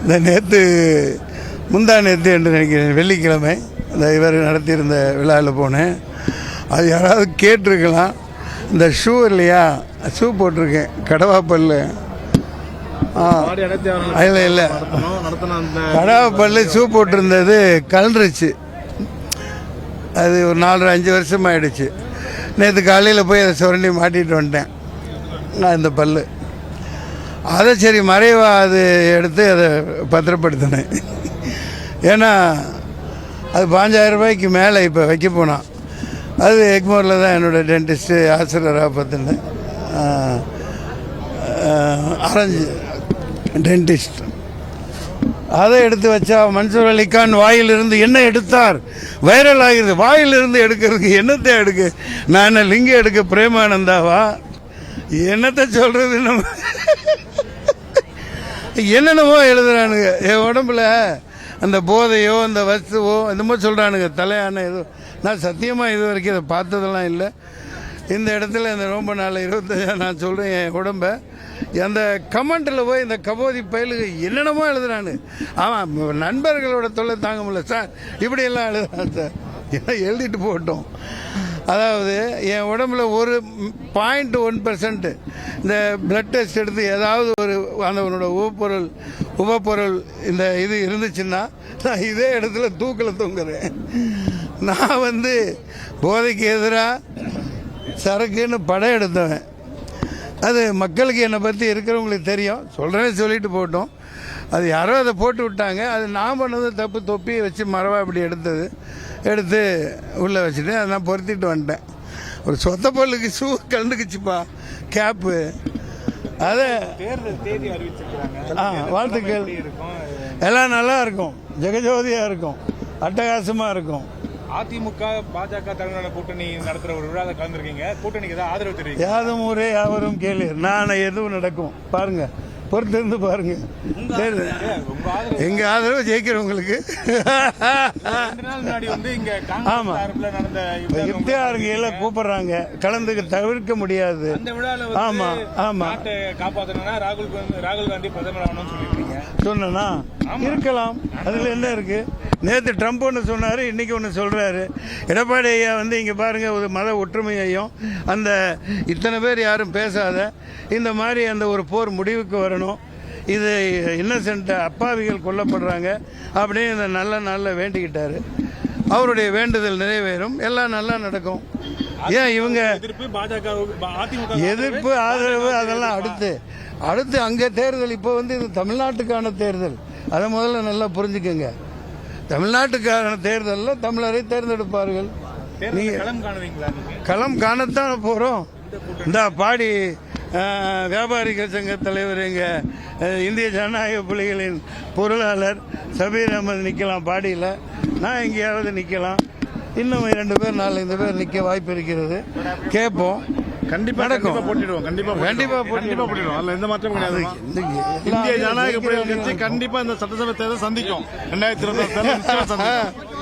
இந்த முந்தா நேற்று என்று நினைக்கிறேன், வெள்ளிக்கிழமை இந்த இவர் நடத்தியிருந்த விழாவில் போனேன். அது யாராவது கேட்டிருக்கலாம். இந்த ஷூ இல்லையா, ஷூ போட்டிருக்கேன், கடவாப்பல்லு. இல்லை கடவாப்பல்லு ஷூ போட்டிருந்தது கலந்துருச்சு. அது ஒரு 4-5 வருஷம் ஆகிடுச்சு. நேற்று காலையில் போய் அதை சுரண்டி மாட்டிகிட்டு வந்துட்டேன் நான் இந்த பல்லு. அதை சரி மறைவாக அது எடுத்து அதை பத்திரப்படுத்தினேன். ஏன்னா அது 5000 ரூபாய்க்கு மேலே இப்போ வைக்க போனான். அது எக்மோரில் தான் என்னோடய டென்டிஸ்ட்டு ஆசிரியராக பார்த்துனேன், ஆரஞ்சு டென்டிஸ்ட். அதை எடுத்து வச்சா மன்சூர் அலிகான் வாயிலிருந்து என்ன எடுத்தார், வைரல் ஆகிறது. வாயிலிருந்து எடுக்கிறதுக்கு என்னத்தை எடுக்க, நான் என்ன லிங்க எடுக்க பிரேமானந்தாவா, என்னத்தை சொல்கிறது? நம்ம என்னென்னமோ எழுதுறானுங்க. என் உடம்புல அந்த போதையோ அந்த வஸ்துவோ என்னமோ சொல்கிறானுங்க, தலையான ஏதோ. நான் சத்தியமாக இது வரைக்கும் இதை பார்த்ததெல்லாம் இல்லை. இந்த இடத்துல இந்த ரொம்ப நாள் 25 நான் சொல்கிறேன், என் உடம்பை அந்த கமெண்ட்டில் போய் இந்த கபோதி பயலுக்கு என்னென்னமோ எழுதுறானு. ஆமாம், நண்பர்களோட தொல்லை தாங்க முடியல சார், இப்படியெல்லாம் எழுதுறான் சார். எல்லாம் எழுதிட்டு போட்டோம். அதாவது என் உடம்புல ஒரு 0.1% இந்த பிளட் டெஸ்ட் எடுத்து ஏதாவது ஒரு அந்த உபப்பொருள் இந்த இது இருந்துச்சுன்னா நான் இதே இடத்துல தூக்கில் தொங்குறேன். நான் போதைக்கு எதிராக சரக்குன்னு படம் எடுத்தவன். அது மக்களுக்கு என்னை பற்றி இருக்கிறவங்களுக்கு தெரியும், சொல்கிறேன்னு சொல்லிட்டு போட்டோம். அது யாரோ அதை போட்டு விட்டாங்க. அது நான் பண்ணது தப்பு. தொப்பியை வச்சு மரவா இப்படி எடுத்து உள்ளே வச்சுட்டு அதை நான் பொருத்திட்டு வந்துட்டேன். ஒரு சொத்த பொருளுக்கு ஷூ கலந்துக்குச்சுப்பா, கேப்பு. அதை வாழ்த்துக்கள். எல்லாம் நல்லா இருக்கும், ஜெகஜோதியாக இருக்கும், அட்டகாசமாக இருக்கும். அதிமுக பாஜக தலைமையிலான கூட்டணி நடத்துற ஒரு விழாவை கலந்துருக்கீங்க. கூட்டணிக்கு ஏதாவது ஆதரவு தெரிவிங்க. யாதும் ஊரே யாவரும் கேளு. நான் எதுவும் நடக்கும் பாருங்க, பொறுத்திருந்து பாருங்க. எங்க ஆதரவு ஜெயிக்கிறவங்களுக்கு. ஆமா, இப்தியாருங்க கூப்பிடுறாங்க, கலந்துக்க தவிர்க்க முடியாது. ஆமா ஆமா, காப்பாற்றணும்னா ராகுல் காந்தி பிரதமர் ஆகணும்னு சொல்லிருக்கீங்க. சொன்னா இருக்கலாம், அதுல என்ன இருக்கு? நேற்று ட்ரம்ப் ஒன்று சொன்னார், இன்றைக்கி ஒன்று சொல்கிறாரு. எடப்பாடி ஐயா இங்கே பாருங்கள், ஒரு மத ஒற்றுமையையும் அந்த இத்தனை பேர் யாரும் பேசாத இந்த மாதிரி அந்த ஒரு போர் முடிவுக்கு வரணும், இது இன்னசென்ட் அப்பாவிகள் கொல்லப்படுறாங்க அப்படின்னு இந்த நல்ல நாளில் வேண்டிக்கிட்டார். அவருடைய வேண்டுதல் நிறைவேறும், எல்லாம் நல்லா நடக்கும். ஏன் இவங்க எதிர்ப்பு ஆதரவு அதெல்லாம் அடுத்து அங்கே தேர்தல். இப்போ இது தமிழ்நாட்டுக்கான தேர்தல், அதை முதல்ல நல்லா புரிஞ்சுக்கோங்க. தமிழ்நாட்டுக்கான தேர்தலில் தமிழரை தேர்ந்தெடுப்பார்கள். களம் காணத்தான் போகிறோம். இந்த பாடி வியாபாரிகள் சங்க தலைவர், எங்கள் இந்திய ஜனநாயக புலிகளின் பொருளாளர் சபீர் அகமது நிற்கலாம் பாடியில், நான் எங்கேயாவது நிற்கலாம். இன்னும் 2 பேர் 4-5 பேர் நிற்க வாய்ப்பு இருக்கிறது. கேட்போம், கண்டிப்பா நடக்கும். கண்டிப்பா போட்டிடுவோம். அதுல எந்த மாற்றமும் கிடையாது. இந்திய ஜனநாயக புலிகள் கட்சி கண்டிப்பா இந்த சட்டசபை தேர்தல் சந்திக்கும். 2024